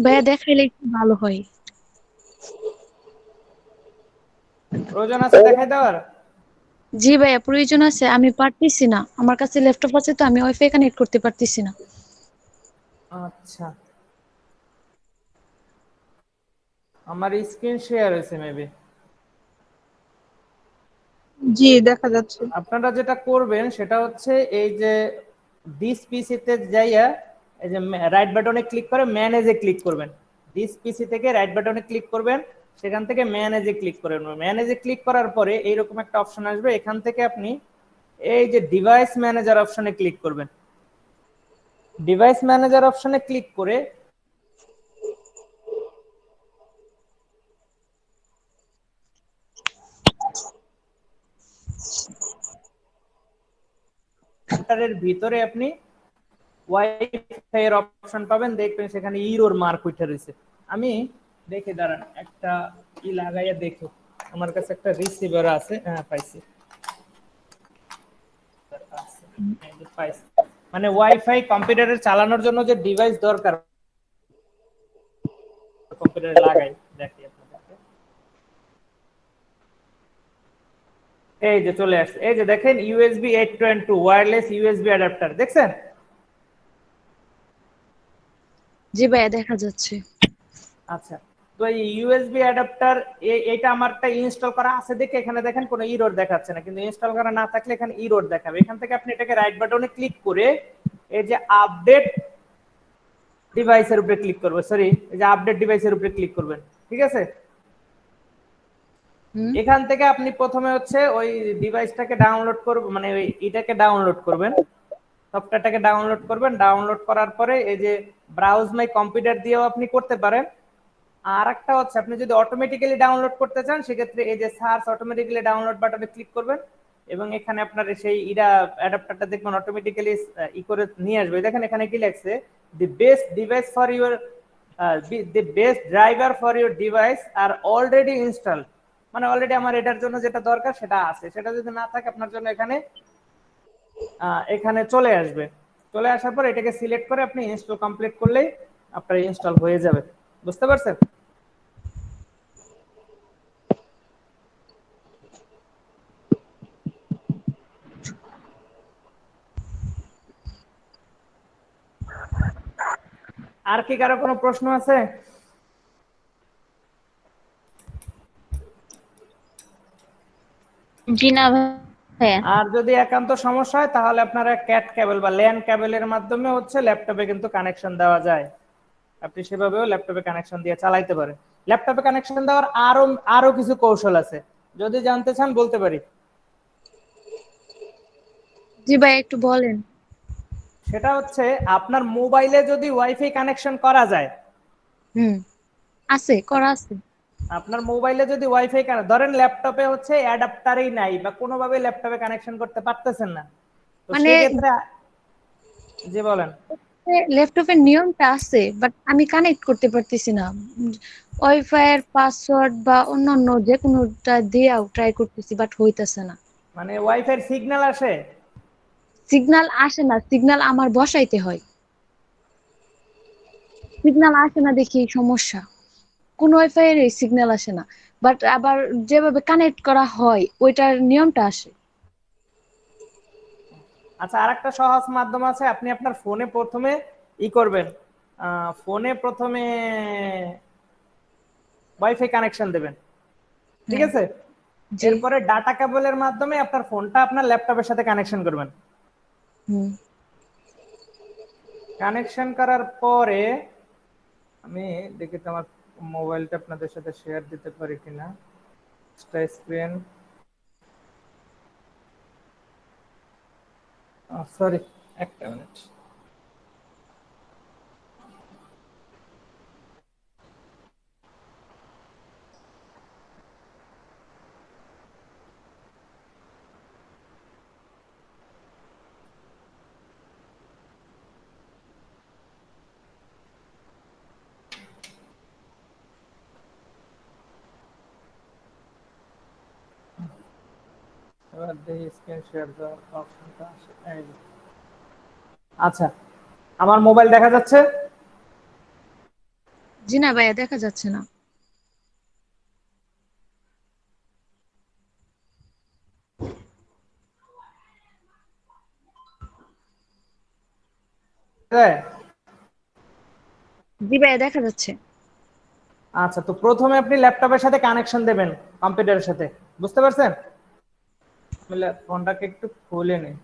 ভাইয়া দেখাইলে একটু ভালো হয়। প্রয়োজন আছে দেখাই দেওয়ার? জি ভাইয়া প্রয়োজন আছে, আমি পারতেছি না, আমার কাছে ল্যাপটপ আছে তো আমি ওয়াইফাই কানেক্ট করতে পারতেছি না। আচ্ছা, আমার স্ক্রিন শেয়ার হয়েছে মেবি। জি দেখা যাচ্ছে। আপনারা যেটা করবেন সেটা হচ্ছে এই যে দিস পিসিতে যাইয়া এই যে রাইট বাটনে ক্লিক করে ম্যানেজে ক্লিক করবেন। দিস পিসি থেকে রাইট বাটনে ক্লিক করবেন, সেখান থেকে ম্যানেজে ক্লিক করবেন। ম্যানেজে ক্লিক করার পরে এইরকম একটা অপশন আসবে, এখান থেকে আপনি এই যে ডিভাইস ম্যানেজার অপশনে ক্লিক করবেন। ডিভাইস ম্যানেজার অপশনে ক্লিক করে এর ভিতরে আপনি ওয়াইফাই এর অপশন পাবেন, দেখবেন সেখানে ইরোর মার্ক উঠে রয়েছে। আমি দেখে দাঁড়ান একটা ই লাগাইয়া দেখো, আমার কাছে একটা রিসিভার আছে, হ্যাঁ পাইছি। পাইছি মানে ওয়াইফাই কম্পিউটারে চালানোর জন্য যে ডিভাইস দরকার কম্পিউটারে লাগাই, দেখি আপনাদেরকে। এই যে চলে আসছে, এই যে দেখেন ইউএসবি 8.2 ওয়্যারলেস ইউএসবি অ্যাডাপ্টার, দেখছেন? জি ভাইয়া দেখা যাচ্ছে। আচ্ছা, তো এই ইউএসবি অ্যাডাপ্টার এটা আমারটা ইনস্টল করা আছে দেখে এখানে দেখেন কোনো ইরর দেখাচ্ছে না, কিন্তু ইনস্টল করা না থাকলে এখানে ইরর দেখাবে। এখান থেকে আপনি এটাকে রাইট বাটনে ক্লিক করে এই যে আপডেট ডিভাইসের উপরে ক্লিক করবেন, সরি এই যে আপডেট ডিভাইসের উপরে ক্লিক করবেন, ঠিক আছে? এখান থেকে আপনি প্রথমে হচ্ছে ওই ডিভাইসটাকে ডাউনলোড করবেন, মানে ওই এটাকে ডাউনলোড করবেন, সফটওয়্যারটাকে ডাউনলোড করবেন। ডাউনলোড করার পরে এই যে ব্রাউজ মাই কম্পিউটার দিয়েও আপনি করতে পারেন। আর একটা হচ্ছে আপনি যদি অটোমেটিক্যালি ডাউনলোড করতে চান, সেক্ষেত্রে এই যে সার্চ অটোমেটিক্যালি ডাউনলোড বাটনে ক্লিক করবেন, এবং এখানে আপনার সেই ইরা অ্যাডাপ্টারটা দেখবেন অটোমেটিক্যালি ই করে নিয়ে আসবে। দেখেন এখানে কি লেখছে, the best device for your the best driver for your device আর অলরেডি ইনস্টল, মানে অলরেডি আমার এটার জন্য যেটা দরকার সেটা আছে। সেটা যদি না থাকে আপনার জন্য এখানে এখানে চলে আসবে। চলে আসার পর এটাকে সিলেক্ট করে আপনি ইনস্টল কমপ্লিট করলেই আপনার ইনস্টল হয়ে যাবে। বুঝতে পারছেন? আর কি কারো কোনো প্রশ্ন আছে? জি না ভাইয়া। আর যদি একান্ত সমস্যা হয় তাহলে আপনারা ক্যাট কেবল বা ল্যান কেবলের মাধ্যমে হচ্ছে ল্যাপটপে কিন্তু কানেকশন দেওয়া যায়। আপনি সেভাবেও ল্যাপটপে কানেকশন দিয়ে চালাইতে পারেন। ল্যাপটপে কানেকশন দেওয়ার আরো কিছু কৌশল আছে, যদি জানতে চান বলতে পারি। জি ভাই একটু বলেন। সেটা হচ্ছে আপনার মোবাইলে যদি ওয়াইফাই কানেকশন করা যায়, আছে করা আছে। আপনার মোবাইলে যদি ওয়াইফাই ধরেন ল্যাপটপে হচ্ছে অ্যাডাপ্টারই নাই বা কোনোভাবে ল্যাপটপে কানেকশন করতে পারতেছেন না, তো মানে সেই ক্ষেত্রে জি বলেন। ল্যাপটপের নিয়মটা আছে বাট আমি কানেক্ট করতে পারতেছি না। ওয়াইফাই এর পাসওয়ার্ড বা অন্যান্য যে কোনোটা দিয়েও ট্রাই করতেছি বাট হইতাছে না। মানে ওয়াইফাই সিগন্যাল আসে? সিগন্যাল আসে না, সিগন্যাল আমার বসাইতে হয়। সিগন্যাল আসে না দেখি সমস্যা, কোন ওয়াইফাই এর সিগন্যাল আসে না, বাট আবার যেভাবে কানেক্ট করা হয় ওইটার নিয়মটা আসে। আচ্ছা, আরেকটা সহজ মাধ্যম আছে, আপনি আপনার ফোনে প্রথমে করবেন, ফোনে প্রথমে ওয়াইফাই কানেকশন দেবেন, ঠিক হ্যাঁ। আছে? জি। এরপরে ডাটা কেবলের মাধ্যমে আপনার ফোনটা আপনার ল্যাপটপের সাথে কানেকশন করবেন। হুম। কানেকশন করার পরে আমি দেখি তো আমার মোবাইলটা আপনাদের সাথে শেয়ার দিতে পারি কিনা। স্ক্রিন, সরি, একটা মিনিট। এবার দেখি স্ক্রিন শেয়ার দেওয়ার অপশনটা আসে, এই যে। আচ্ছা, আমার মোবাইল দেখা যাচ্ছে? জি না ভাইয়া, দেখা যাচ্ছে না। হ্যাঁ। জি ভাইয়া, দেখা যাচ্ছে। আচ্ছা, তো প্রথমে আপনি ল্যাপটপের সাথে কানেকশন দেবেন, কম্পিউটারের সাথে, বুঝতে পারছেন? ফোনটাকে একটু খুলে নিই।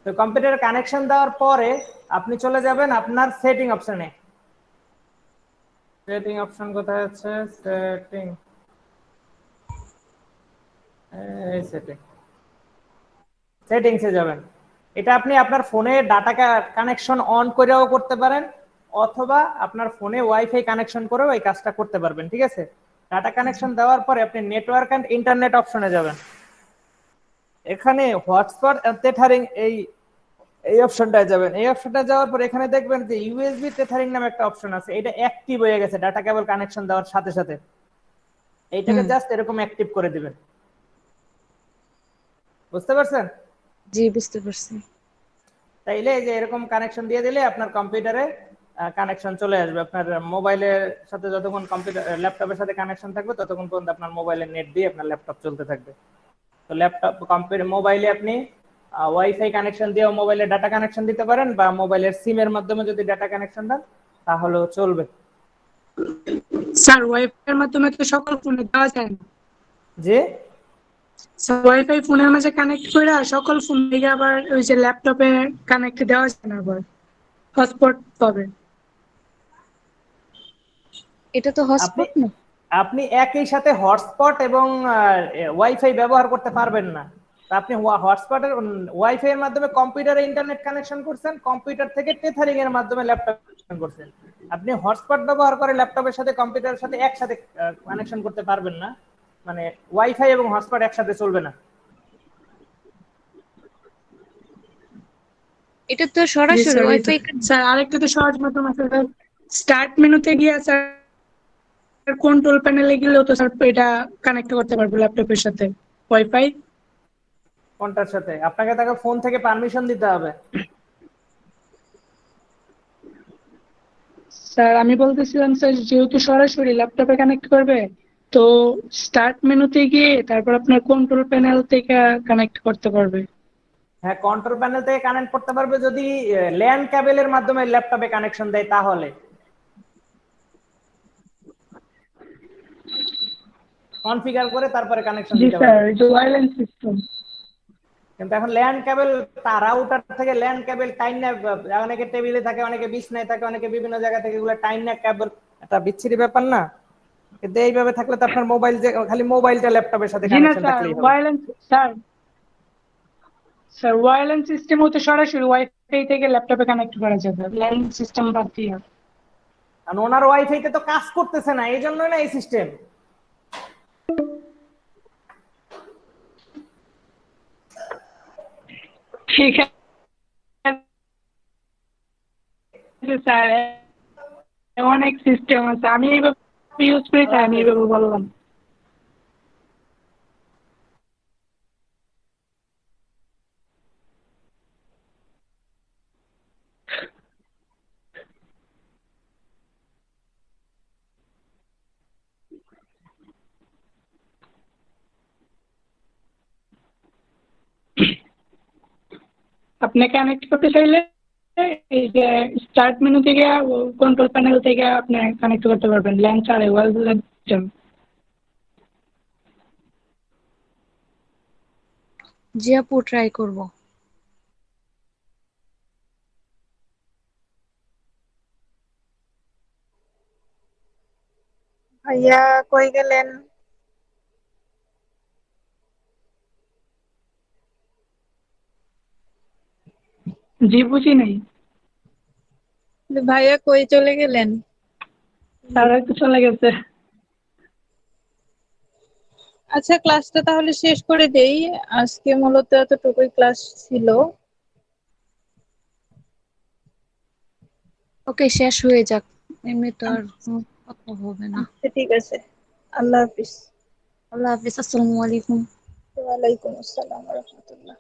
তো কম্পিউটারে কানেকশন দেওয়ার পরে আপনি চলে যাবেন আপনার সেটিং অপশনে। সেটিং অপশন কোথায় আছে? সেটিং, এই সেটিং, সেটিংসে যাবেন। এটা আপনি আপনার ফোনে ডাটা কানেকশন অন করেও করতে পারেন, অথবা আপনার ফোনে ওয়াইফাই কানেকশন করেও এই কাজটা করতে পারবেন, ঠিক আছে? ডাটা কানেকশন দেওয়ার পরে আপনি নেটওয়ার্ক অ্যান্ড ইন্টারনেট অপশনে যাবেন। এখানে হোয়াটসঅ্যাপ টেথারিং, এই এই অপশনটায় যাবেন। এই অপশনটা যাওয়ার পর এখানে দেখবেন যে ইউএসবি টেথারিং নামে একটা অপশন আছে, এটা অ্যাক্টিভ হয়ে গেছে ডাটা কেবল কানেকশন দেওয়ার সাথে সাথে। এইটাকে হুম। জাস্ট এরকম অ্যাক্টিভ করে দিবেন, বুঝতে পারছেন? জি, বুঝতে পারছি। তাইলে এই যে এরকম কানেকশন দিয়ে দিলে আপনার কম্পিউটারে কানেকশন চলে আসবে। আপনার মোবাইলের সাথে যতক্ষণ কম্পিউটার ল্যাপটপের সাথে কানেকশন থাকবে ততক্ষণ পর্যন্ত আপনার মোবাইলের নেট দিয়ে আপনার ল্যাপটপ চলতে থাকবে। তো ল্যাপটপ কম্পিউটার মোবাইলে আপনি ওয়াইফাই কানেকশন দিয়েও মোবাইলে ডাটা কানেকশন দিতে পারেন, বা মোবাইলের সিমের মাধ্যমে যদি ডাটা কানেকশন দেন তাহলেও চলবে। স্যার ওয়াইফাই এর মাধ্যমে তো সকল ফোনে দেওয়া যায় না। যে স্যার ওয়াইফাই ফোনের মাঝে কানেক্ট করে সকল ফোন থেকে আবার ওই যে ল্যাপটপে কানেক্ট দেওয়া যায় না, আবার হটস্পট পাবে। এটা তো আপনি হটস্পট না। আপনি একই সাথে হটস্পট এবং ওয়াইফাই ব্যবহার করতে পারবেন না। তা আপনি হটস্পটের ওয়াইফাই এর মাধ্যমে কম্পিউটারে ইন্টারনেট কানেকশন করছেন, কম্পিউটার থেকে টেথারিং এর মাধ্যমে ল্যাপটপ কানেকশন করছেন। আপনি হটস্পট ব্যবহার করে ল্যাপটপের সাথে কম্পিউটারের সাথে একসাথে কানেকশন করতে পারবেন না, মানে ওয়াইফাই এবং হটস্পট একসাথে চলবে না। এটা তো জি সরাসরি স্যার, ওয়াইফাই। স্যার আরেকটা তো সহজ মাধ্যম আছে স্যার, স্টার্ট মেনুতে গিয়ে স্যার কন্ট্রোল প্যানেলে গেলেও তো স্যার এটা কানেক্ট করতে পারবো ল্যাপটপের সাথে ওয়াইফাই। কোনটার সাথে? আপনাকে তাকে ফোন থেকে পারমিশন দিতে হবে। স্যার আমি বলতেছিলাম স্যার, যেহেতু সরাসরি ল্যাপটপে কানেক্ট করবে, তো স্টার্ট মেনুতে গিয়ে তারপর আপনার কন্ট্রোল প্যানেল থেকে কানেক্ট করতে পারবে। হ্যাঁ, কন্ট্রোল প্যানেল থেকে কানেক্ট করতে পারবে যদি ল্যান কেবলের মাধ্যমে ল্যাপটপে কানেকশন দেয় তাহলে কনফিগার করে তারপরে কানেকশন জি দিতে স্যার, পারবে। এই যে ওয়্যারলেস সিস্টেম। কিন্তু এখন ল্যান কেবল, তার রাউটার থেকে ল্যান কেবল টাইনা, অনেকে টেবিলে থাকে, অনেকে বিছনায় থাকে, অনেকে বিভিন্ন জায়গা থেকে এগুলো টাইনা কেবল, একটা বিচ্ছিরি ব্যাপার না? কিন্তু এইভাবে থাকলে তো আপনার মোবাইল, যে খালি মোবাইলটা ল্যাপটপের সাথে জি না কানেকশন স্যার, থাকলেই হবে। ওয়্যারলেস স্যার, স্যার ওয়্যারলেস সিস্টেমও তো সরাসরি ওয়াইফাই থেকে ল্যাপটপে কানেক্ট করা যাবে, ল্যান সিস্টেম বাদ দিয়ে। কারণ ওনার ওয়াইফাইতে তো কাজ করতেছে না, এই জন্য না এই সিস্টেম। ঠিক আছে স্যার, অনেক সিস্টেম আছে, আমি এইভাবে ইউজ করি তাই আমি এইভাবে বললাম। আপনি কানেক্ট করতে চাইলে এই যে স্টার্ট মেনু থেকে কন্ট্রোল প্যানেল থেকে আপনি কানেক্ট করতে পারবেন ল্যান্ড ছাড়ে ওয়াল জি আপু, ট্রাই করব। ভাইয়া কই গেলেন? জি বুঝি নাই, ভাইয়া কই চলে গেলেন? তারা একটু চলে গেছে। আচ্ছা, ক্লাসটা তাহলে শেষ করে দেই। আজকে মূলত এতটুকুই ক্লাস ছিল। ওকে, শেষ হয়ে যাক, এমনি তো আর কোনো কথা হবে না। আচ্ছা, ঠিক আছে। আল্লাহ হাফিজ। আল্লাহ হাফিজ, আসসালামু আলাইকুম। ওয়ালাইকুম আসসালাম ওয়া রাহমাতুল্লাহ।